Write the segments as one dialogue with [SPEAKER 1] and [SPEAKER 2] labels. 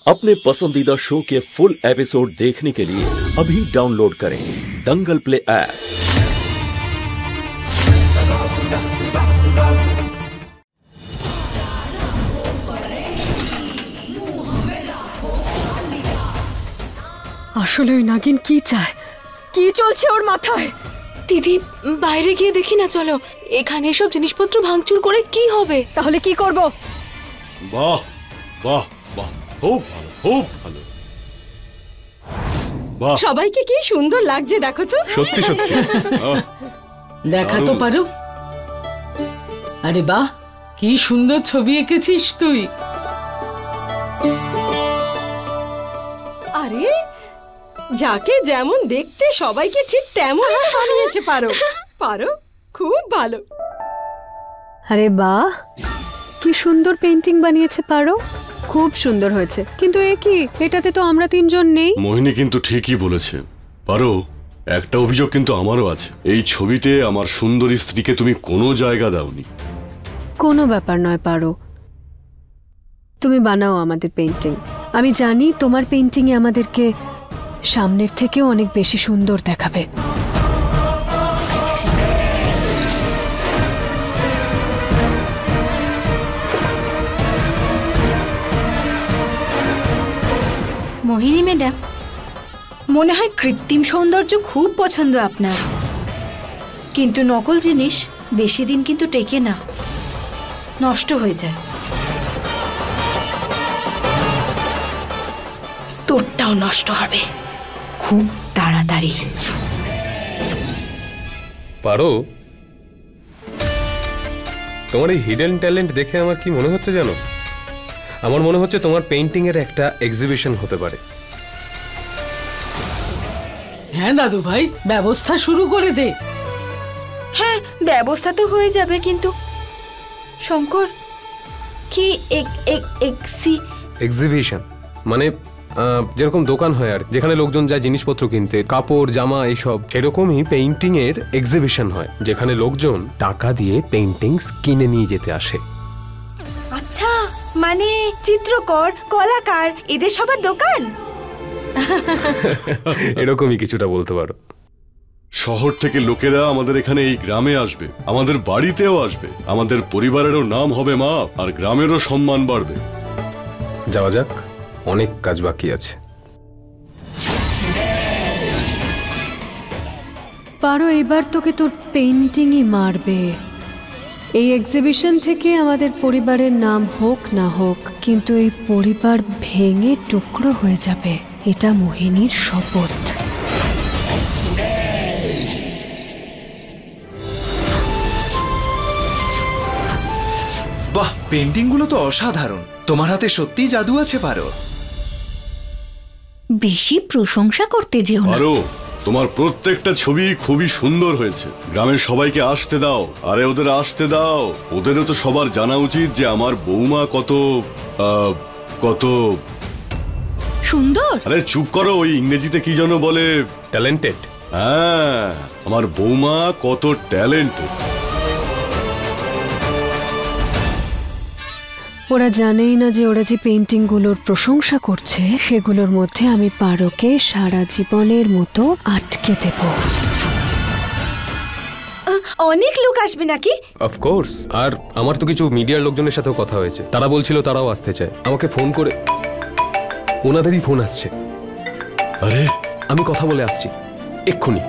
[SPEAKER 1] अपने पसंदीदा शो के फुल एपिसोड देखने के लिए अभी डाउनलोड करें दंगल प्ले ऐप।
[SPEAKER 2] আসলে ওই নাগিন কি চায়, কি চলছে ওর মাথায়?
[SPEAKER 3] দিদি বাইরে গিয়ে দেখি না, চলো। এখানে সব জিনিসপত্র ভাঙচুর করে কি হবে?
[SPEAKER 2] তাহলে কি করব?
[SPEAKER 4] বাহ বাহ বাহ, খুব ভালো, খুব ভালো। বাহ,
[SPEAKER 2] সবাইকে কি সুন্দর লাগছে দেখো তো।
[SPEAKER 4] সত্যি সত্যি।
[SPEAKER 5] দেখা তো পারো। আরে বাহ, কি সুন্দর ছবি এঁকেছিস তুই।
[SPEAKER 2] আরে যাকে যেমন দেখতে সবাইকে ঠিক তেমন বানিয়েছে পারো। পারো খুব ভালো। আরে বাহ, কি সুন্দর পেইন্টিং বানিয়েছে পারো, খুব সুন্দর হয়েছে। কিন্তু এ কি, এটাতে তো আমরা তিনজন নেই।
[SPEAKER 4] মোহিনী কিন্তু ঠিকই বলেছে। পারো, একটা অভিযোগ কিন্তু আমারও আছে। এই ছবিতে আমার সুন্দরী স্ত্রীকে তুমি কোনো জায়গা দাওনি।
[SPEAKER 2] কোনো ব্যাপার নয় পারো, তুমি বানাও আমাদের পেইন্টিং। আমি জানি তোমার পেইন্টিং এ আমাদেরকে সামনের থেকেও অনেক বেশি সুন্দর দেখাবে।
[SPEAKER 6] মোহিনী ম্যাডাম, মনে হয় কৃত্রিম সৌন্দর্য খুব পছন্দ আপনার, কিন্তু নকল জিনিস বেশি দিন কিন্তু টেকে না, নষ্ট হয়ে যায়। তোরটাও নষ্ট হবে খুব তাড়াতাড়ি।
[SPEAKER 7] পারো, তোমার এই হিডেন ট্যালেন্ট দেখে আমার কি মনে হচ্ছে জানো? আমার মনে হচ্ছে তোমার পেইন্টিং এর একটা এক্সিবিশন হতে পারে।
[SPEAKER 5] হ্যাঁ দাদু ভাই, ব্যবস্থা শুরু করে দে।
[SPEAKER 6] হ্যাঁ, ব্যবস্থা তো হয়ে যাবে, কিন্তু শঙ্কর কি
[SPEAKER 7] এক্সিবিশন মানে যেরকম দোকান হয় আর যেখানে লোকজন যায় জিনিসপত্র কিনতে, কাপড় জামা এইসব, সেরকমই পেইন্টিং এর এক্সিবিশন হয় যেখানে লোকজন টাকা দিয়ে পেইন্টিংস কিনে নিয়ে যেতে আসে।
[SPEAKER 6] আচ্ছা, মানে চিত্রকর, কলাকার এদের সবার দোকান?
[SPEAKER 7] এরকমই কিছুটা বলতে পারো।
[SPEAKER 4] শহর থেকে লোকেরা আমাদের এখানে এই গ্রামে আসবে, আমাদের বাড়িতেও আসবে, আমাদের পরিবারেরও নাম হবে মা, আর গ্রামেরও সম্মান বাড়বে।
[SPEAKER 7] যাওয়া যাক, অনেক কাজ বাকি আছে।
[SPEAKER 2] পারো, এবার তোকে তোর পেইন্টিংই মারবে। এই এক্সিবিশন থেকে আমাদের পরিবারের নাম হোক না হোক, কিন্তু এই পরিবার ভেঙে টুকরো হয়ে যাবে, এটা মোহিনীর শপথ।
[SPEAKER 8] বাহ, পেন্টিং গুলো তো অসাধারণ। তোমার হাতে সত্যি জাদু আছে পারো।
[SPEAKER 6] বেশি প্রশংসা করতে যেও না।
[SPEAKER 4] পারো, তোমার প্রত্যেকটা ছবি খুবই সুন্দর হয়েছে। গ্রামের সবাইকে আসতে দাও। আরে ওদের আসতে দাও, ওদেরও তো সবার জানা উচিত যে আমার বৌমা কত কত
[SPEAKER 6] সুন্দর।
[SPEAKER 4] আরে চুপ করো, ওই ইংরেজিতে কি যেন বলে,
[SPEAKER 7] ট্যালেন্টেড।
[SPEAKER 4] হ্যাঁ, আমার বৌমা কত ট্যালেন্টেড।
[SPEAKER 2] ওরা জানেই না যে ওরা যে পেইন্টিংগুলোর প্রশংসা করছে সেগুলোর মধ্যে আমি পারোকে সারা জীবনের মতো আটকে দেব।
[SPEAKER 6] অনেক লোক আসবে নাকি?
[SPEAKER 7] অফকোর্স। আর আমার তো কিছু মিডিয়ার লোকজনের সাথেও কথা হয়েছে, তারা বলছিল তারাও আসতে চায়। আমাকে ফোন করে, ওনাদেরই ফোন আসছে।
[SPEAKER 4] আরে
[SPEAKER 7] আমি কথা বলে আসছি এক্ষুনি।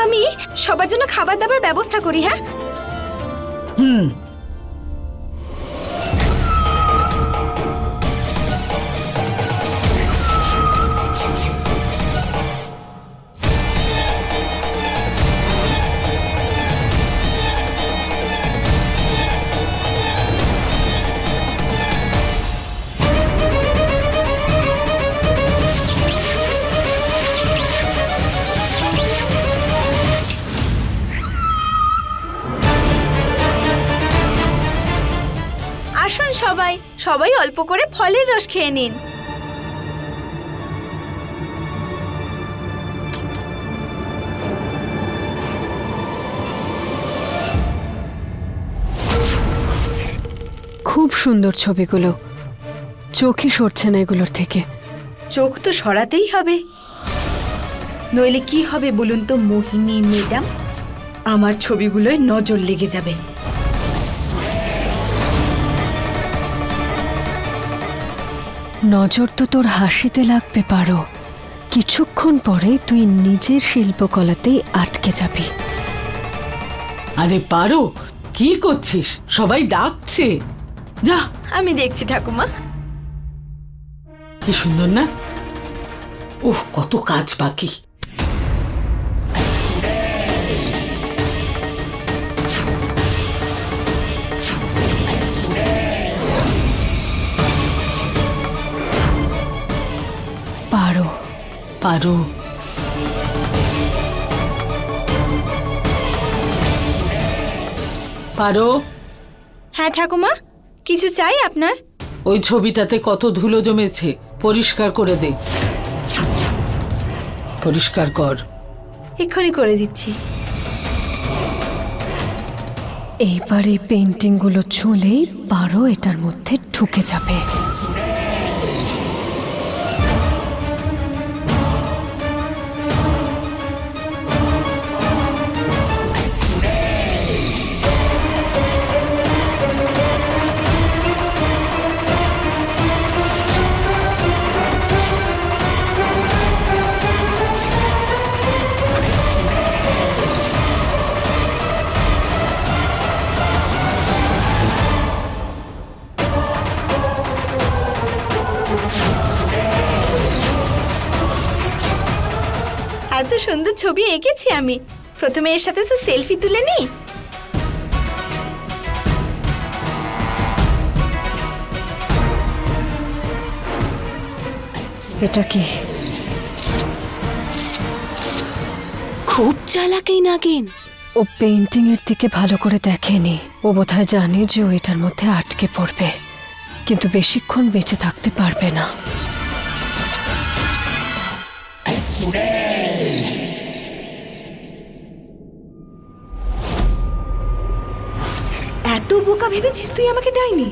[SPEAKER 6] আমি সবার জন্য খাবার দাবার ব্যবস্থা করি। হ্যাঁ, আসুন সবাই, সবাই অল্প করে ফলের রস খেয়ে নিন।
[SPEAKER 2] খুব সুন্দর ছবিগুলো, চোখই সরছে না এগুলোর থেকে।
[SPEAKER 6] চোখ তো সরাতেই হবে, নইলে কি হবে বলুন তো মোহিনী ম্যাডাম, আমার ছবিগুলোয় নজর লেগে যাবে।
[SPEAKER 2] নজর তো তোর হাসিতে লাগবে পারো, কিছুক্ষণ পরে তুই নিজের শিল্পকলাতেই আটকে যাবি।
[SPEAKER 5] আরে পারো, কি করছিস? সবাই ডাকছে, যা।
[SPEAKER 6] আমি দেখছি ঠাকুমা।
[SPEAKER 5] কি সুন্দর না? ওহ, কত কাজ বাকি।
[SPEAKER 2] পারো
[SPEAKER 5] পারো, পারো।
[SPEAKER 6] হ্যাঁ ঠাকুমা, কিছু চাই আপনার?
[SPEAKER 5] ওই ছবিটাতে কত ধুলো জমেছে, পরিষ্কার করে দে। পরিষ্কার কর।
[SPEAKER 6] এক্ষুনি করে দিচ্ছি।
[SPEAKER 2] এইবার এই পেন্টিংগুলো ছুঁলেই পারো এটার মধ্যে ঢুকে যাবে।
[SPEAKER 6] এত সুন্দর ছবি এঁকেছি আমি, প্রথমে এর সাথে তো সেলফি তুলে নিই।
[SPEAKER 2] এটা কি?
[SPEAKER 3] খুব চালাক এই নাগিন।
[SPEAKER 2] ও পেন্টিং এর দিকে ভালো করে দেখেনি, ও বোধহয় জানে যে ও এটার মধ্যে আটকে পড়বে, কিন্তু বেশিক্ষণ বেঁচে থাকতে পারবে না।
[SPEAKER 6] এত বোকা ভেবেছিস তুই আমাকে ডাইনি?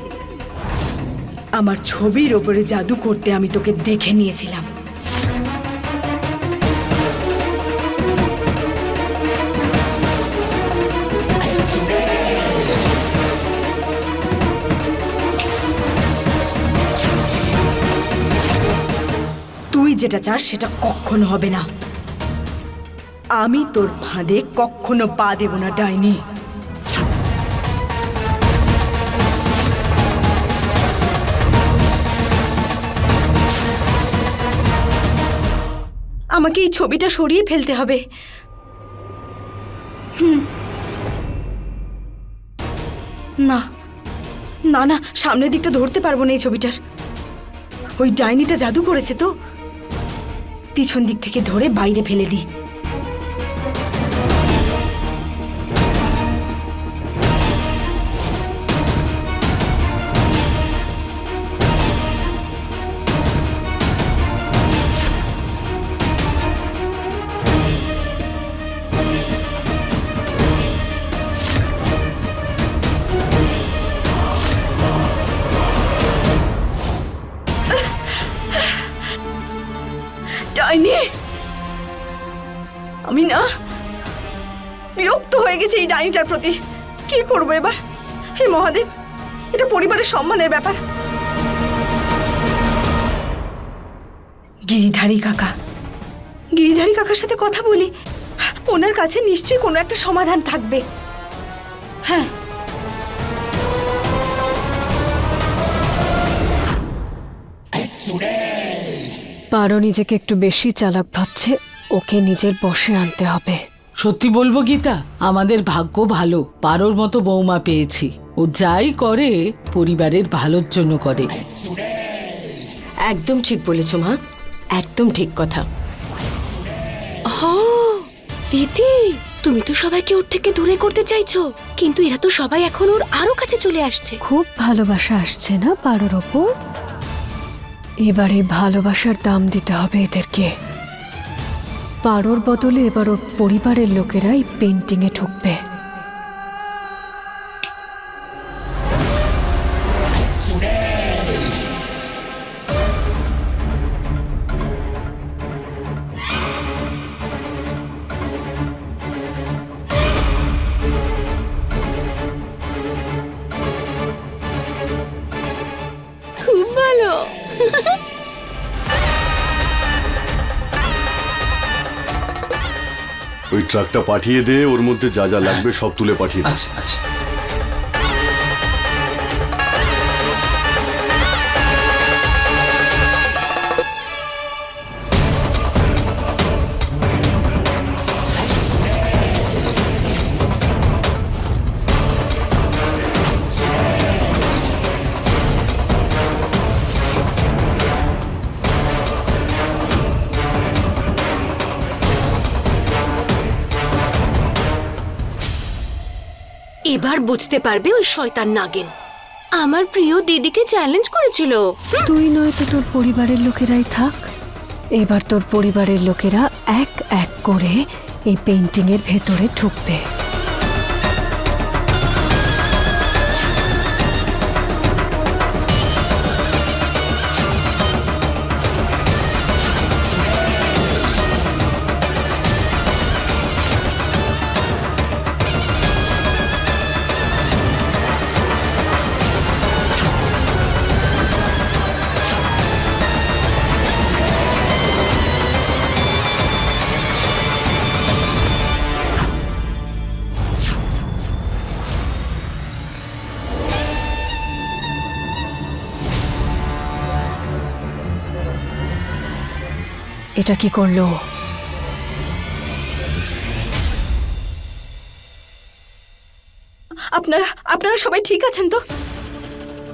[SPEAKER 6] আমার ছবির ওপরে জাদু করতে আমি তোকে দেখে নিয়েছিলাম। তুই যেটা চাস সেটা কখনো হবে না। আমি তোর ফাঁদে কখনো পা দেব না ডাইনি। আমাকে এই ছবিটা সরিয়ে ফেলতে হবে। না না না, সামনের দিকটা ধরতে পারবো না এই ছবিটার। ওই ডাইনিটা জাদু করেছে তো, পিছন দিক থেকে ধরে বাইরে ফেলে দিই। ডাইনি, আমি না বিরক্ত হয়ে গেছি এই ডাইনিটার প্রতি। কি করবো এবার? হে মহাদেব, এটা পরিবারের সম্মানের ব্যাপার। গিরিধারী কাকার সাথে কথা বলি, ওনার কাছে নিশ্চয়ই কোনো একটা সমাধান থাকবে। হ্যাঁ,
[SPEAKER 2] পারো নিজেকে একটু বেশি চালাক ভাবছে, ওকে নিজের বশে আনতে হবে।
[SPEAKER 5] সত্যি বলবো গীতা, আমাদের ভাগ্য ভালো, পারোর মতো বৌমা পেয়েছি। ও যাই করে পরিবারের ভালোর জন্য করে।
[SPEAKER 9] একদম ঠিক বলেছো মা, একদম ঠিক কথা।
[SPEAKER 3] দিদি, তুমি তো সবাইকে ওর থেকে দূরে করতে চাইছো, কিন্তু এরা তো সবাই এখন ওর আরো কাছে চলে আসছে।
[SPEAKER 2] খুব ভালোবাসা আসছে না পারোর ওপর? এবারে ভালোবাসার দাম দিতে হবে এদেরকে। পারোর বদলে এবার ওর পরিবারের লোকেরা এই পেন্টিংয়ে ঢুকবে।
[SPEAKER 4] ওই ট্রাকটা পাঠিয়ে দে, ওর মধ্যে যা যা লাগবে সব তুলে পাঠিয়ে দে।
[SPEAKER 8] আচ্ছা আচ্ছা।
[SPEAKER 3] এবার বুঝতে পারবে ওই শয়তান নাগিন আমার প্রিয় দিদিকে চ্যালেঞ্জ করেছিল।
[SPEAKER 2] তুই নয় তো তোর পরিবারের লোকেরাই থাক। এবার তোর পরিবারের লোকেরা এক এক করে এই পেইন্টিং এর ভেতরে ঢুকবে। এটা কি করলো?
[SPEAKER 6] আপনারা সবাই ঠিক আছেন তো?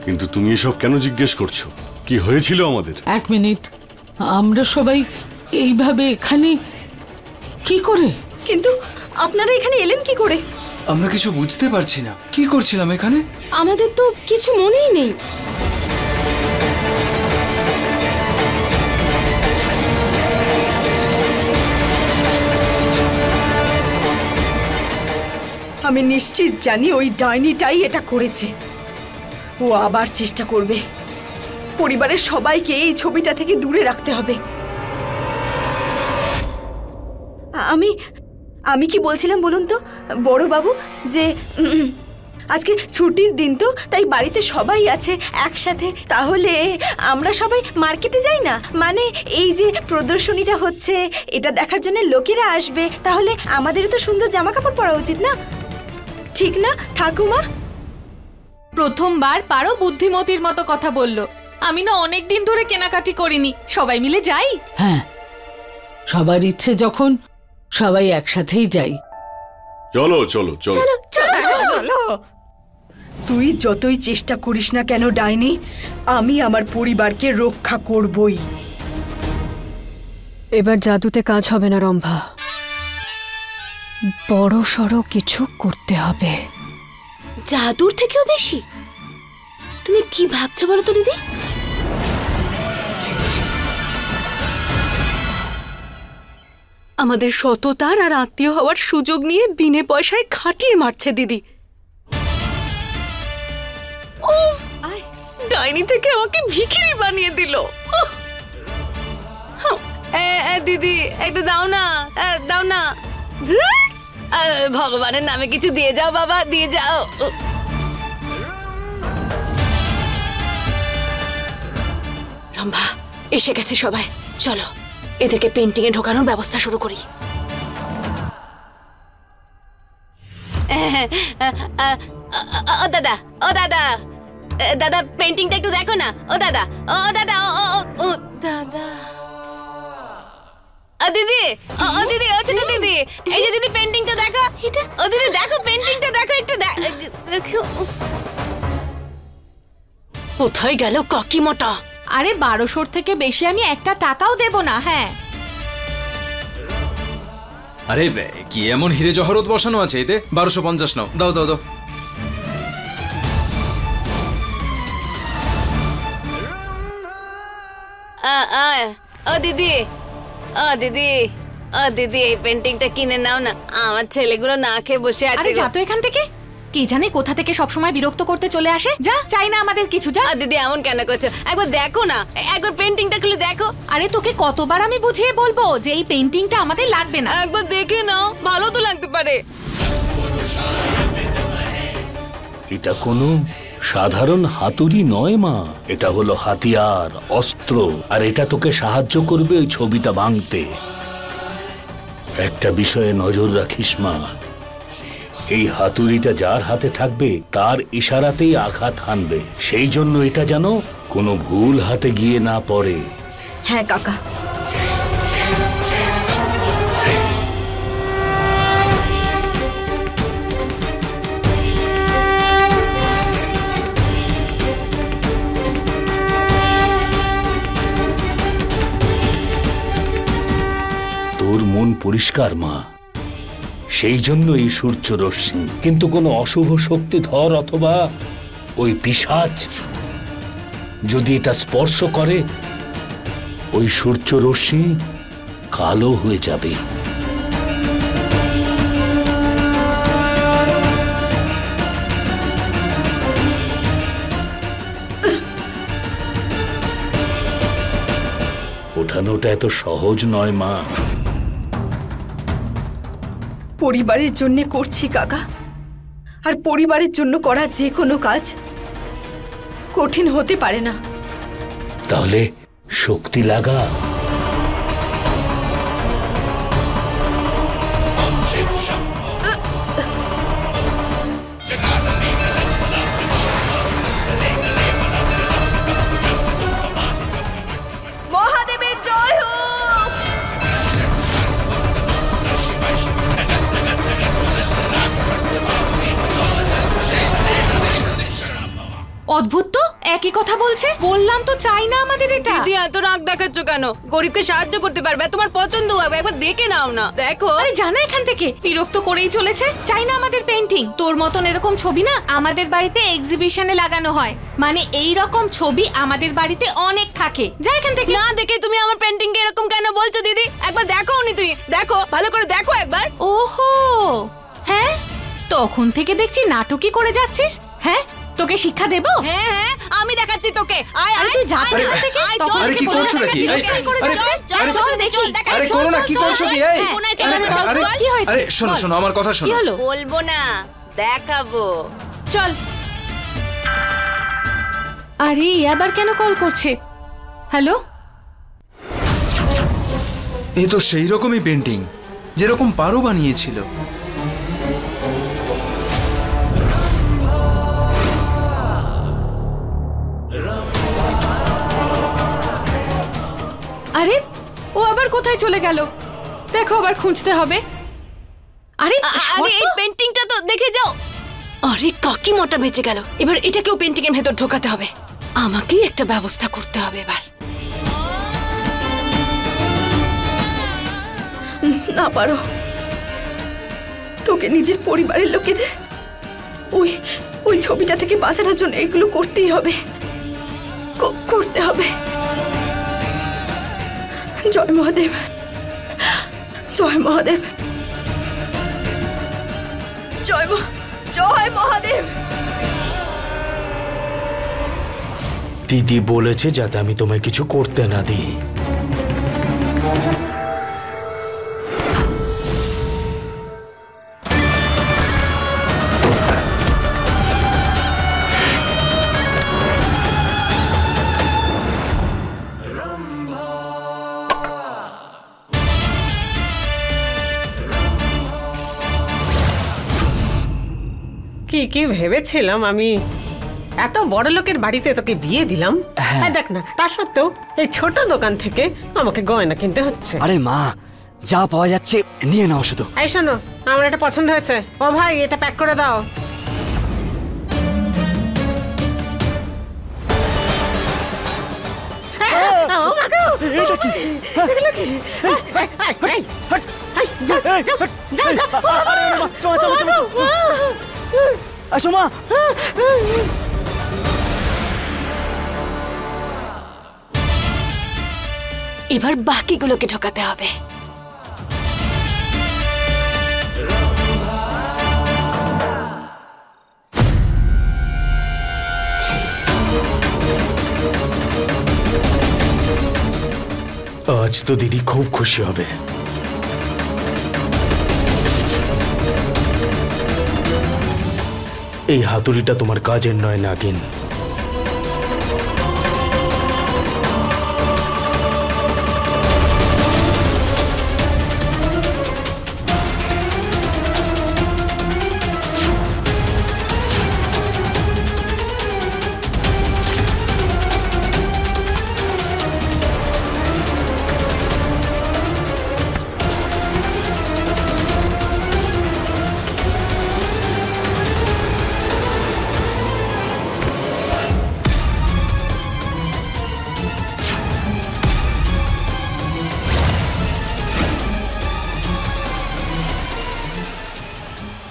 [SPEAKER 4] কিন্তু তুমি এসব কেন জিজ্ঞেস করছো? কি হয়েছিল আমাদের?
[SPEAKER 5] এক মিনিট, আমরা সবাই এইভাবে এখানে কি করে?
[SPEAKER 6] কিন্তু আপনারা এখানে এলেন কি করে?
[SPEAKER 8] আমরা কিছু বুঝতে পারছি না, কি করছিলাম এখানে?
[SPEAKER 9] আমাদের তো কিছু মনেই নেই।
[SPEAKER 6] আমি নিশ্চিত জানি ওই ডাইনিটাই এটা করেছে। ও আবার চেষ্টা করবে। পরিবারের সবাইকে এই ছবিটা থেকে দূরে রাখতে হবে। আমি কি বলছিলাম বলুন তো বড় বাবু, যে আজকে ছুটির দিন তো, তাই বাড়িতে সবাই আছে একসাথে। তাহলে আমরা সবাই মার্কেটে যাই না? মানে এই যে প্রদর্শনীটা হচ্ছে, এটা দেখার জন্য লোকেরা আসবে, তাহলে আমাদেরও তো সুন্দর জামা কাপড় পরা উচিত না? ঠিক না ঠাকুমা?
[SPEAKER 10] প্রথমবার পারো বুদ্ধিমতির মতো কথা বললো। আমি না অনেক দিন ধরে কেনাকাটি করিনি, সবাই মিলে যাই।
[SPEAKER 5] হ্যাঁ, সবার ইচ্ছে যখন সবাই একসাথেই যাই।
[SPEAKER 4] চলো চলো চলো
[SPEAKER 10] চলো।
[SPEAKER 6] তুই যতই চেষ্টা করিস না কেন ডাইনি, আমি আমার পরিবারকে রক্ষা করবই।
[SPEAKER 2] এবার জাদুতে কাজ হবে না রম্ভা, বড় সড়ো কিছু করতে হবে।
[SPEAKER 3] জাদুর থেকেও বেশি? তুমি কি ভাবছো বলো তো দিদি? আমাদের সততার আর আত্মীয় হওয়ার সুযোগ নিয়ে বিনে পয়সায় খাটিয়ে মারছে দিদি। উফ, ডাইনি থেকে আমাকে ভিখিরি বানিয়ে দিল। দিদি একটু দাও না, দাও না। ভগবানের নামে কিছু দিয়ে যাও বাবা, দিয়ে যাও। রম্ভা, এসে গেছে সবাই, চলো এদেরকে পেন্টিং এ ঢোকানোর ব্যবস্থা শুরু করি। ও দাদা, ও দাদা, দাদা পেন্টিংটা একটু দেখো না। ও দাদা, ও দাদা, ও দাদা, ও দিদি, ও দিদি, ও ছোট দিদি, এই যে দিদি পেন্টিংটা দেখো। ও দিদি দেখো পেন্টিংটা দেখো, একটু দেখো। কোথায় গেল কাকিমাটা?
[SPEAKER 10] আরে 1200 থেকে বেশি আমি একটা টাকাও দেব না। হ্যাঁ,
[SPEAKER 8] আরে কি এমন হিরে জহরত বসানো আছে এতে? 1250 নাও, দাও দাও দাও।
[SPEAKER 3] ও দিদি, ও দিদি, ও দিদি, এই পেন্টিংটা কিনে নাও না, আমার ছেলেগুলো না খেয়ে বসে আছে।
[SPEAKER 10] আরে যা তো এখান থেকে, কে জানে কোথা থেকে সবসময় বিরক্ত করতে চলে আসে। যা, চাই না আমাদের কিছু, যা।
[SPEAKER 3] দিদি এমন কেন করছো? একবার দেখো না, একবার পেন্টিংটা খুলে দেখো।
[SPEAKER 10] আরে তোকে কতবার আমি বুঝিয়ে বলবো যে এই পেন্টিংটা আমাদের লাগবে না।
[SPEAKER 3] একবার দেখে নাও, ভালো তো লাগতে পারে।
[SPEAKER 11] এটা কোনো সাধারণ হাতুড়ি নয় মা, এটা হলো হাতিয়ার, অস্ত্র। আর এটা তোকে সাহায্য করবে ওই ছবিটা ভাঙতে। একটা বিষয়ে নজর রাখিস মা, এই হাতুড়িটা যার হাতে থাকবে তার ইশারাতেই আঘাত হানবে। সেই জন্য এটা যেন কোনো ভুল হাতে গিয়ে না পড়ে।
[SPEAKER 6] হ্যাঁ কাকা।
[SPEAKER 11] তোর মন পরিষ্কার মা, সেই জন্য এই সূর্য রশ্মি। কিন্তু কোনো অশুভ শক্তিধর অথবা ওই পিশাচ যদি এটা স্পর্শ করে, ওই সূর্য রশ্মি কালো হয়ে যাবে। ওঠানোটা এত সহজ নয় মা।
[SPEAKER 6] পরিবারের জন্য করছি কাকা, আর পরিবারের জন্য করা যে কোনো কাজ কঠিন হতে পারে না।
[SPEAKER 11] তাহলে শক্তি লাগা।
[SPEAKER 6] মহাদেবের জয় হোক।
[SPEAKER 10] অদ্ভুত তো, একই কথা বলছে। বললাম তো চাই না আমাদের এটা।
[SPEAKER 3] দিদি এত রাগ দেখাচ্ছ কেন? গরিবকে সাহায্য করতে পারবে, তোমার পছন্দ হবে, একবার দেখে নাও না। দেখো।
[SPEAKER 10] আরে জানা এখান থেকে, বিরক্ত করেই চলেছে। চাই না আমাদের পেন্টিং। তোর মতন এরকম ছবি না আমাদের বাড়িতে এক্সিবিশনে লাগানো হয়। মানে এই রকম ছবি আমাদের বাড়িতে অনেক থাকে। যা এখান থেকে।
[SPEAKER 3] না দেখে তুমি আমার পেন্টিং কে এরকম কেন বলছো দিদি? একবার দেখো নি, তুমি দেখো, ভালো করে দেখো একবার।
[SPEAKER 10] ওহো, হ্যাঁ, তখন থেকে দেখছি নাটকই করে যাচ্ছিস। হ্যাঁ, তোকে শিক্ষা দেব?
[SPEAKER 3] হ্যাঁ হ্যাঁ, আমি দেখাচ্ছি তোকে। আয়
[SPEAKER 10] আরে তুই যা তো এখান থেকে।
[SPEAKER 8] আরে কি করছো নাকি? আরে করো না, কি করছো কি? এই আরে শোনো শোনো, আমার কথা শোনো।
[SPEAKER 3] বলবো না, দেখাবো।
[SPEAKER 10] চল। আরে আবার কেন কল করছে? হ্যালো,
[SPEAKER 8] এ তো সেই রকমই পেন্টিং যেরকম পারো বানিয়েছিল।
[SPEAKER 10] আরে ও আবার কোথায় চলে গেল? দেখো, আবার খুঁজতে হবে। আরে
[SPEAKER 3] আরে এই পেন্টিংটা তো দেখে যাও। আরে কাকিমাটা বেঁচে গেল। এবার এটাকেও পেন্টিং এর ভেতর ঢোকাতে হবে। আমাকেই একটা ব্যবস্থা করতে হবে এবার।
[SPEAKER 6] না পারো, তোকে নিজের পরিবারের লোকেদের ওই ছবিটা থেকে বাঁচানোর জন্য এগুলো করতেই হবে, করতে হবে। জয় মহাদেব, জয় মহাদেব, জয় মহাদেব।
[SPEAKER 11] দিদি বলেছে যাতে আমি তোমায় কিছু করতে না দিই।
[SPEAKER 12] কি ভেবেছিলাম আমি, এত বড় লোকের বাড়িতে তোকে বিয়ে দিলাম। দেখ না, তা সত্ত্বেও এই ছোট দোকান থেকে আমাকে গয়না কিনতে হচ্ছে।
[SPEAKER 13] আরে মা, যা পাওয়া যাচ্ছে নিয়ে নাও শুধু।
[SPEAKER 12] এই শোনো, আমার এটা পছন্দ হয়েছে। ও ভাই, এটা প্যাক করে দাও।
[SPEAKER 3] এবার বাকিগুলোকে ঢোকাতে হবে।
[SPEAKER 11] আজ তো দিদি খুব খুশি হবে।
[SPEAKER 14] এই হাতুড়িটা তোমার কাজের নয় নাগিন।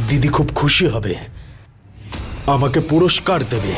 [SPEAKER 14] দিদি খুব খুশি হবে, আমাকে পুরস্কার দেবে।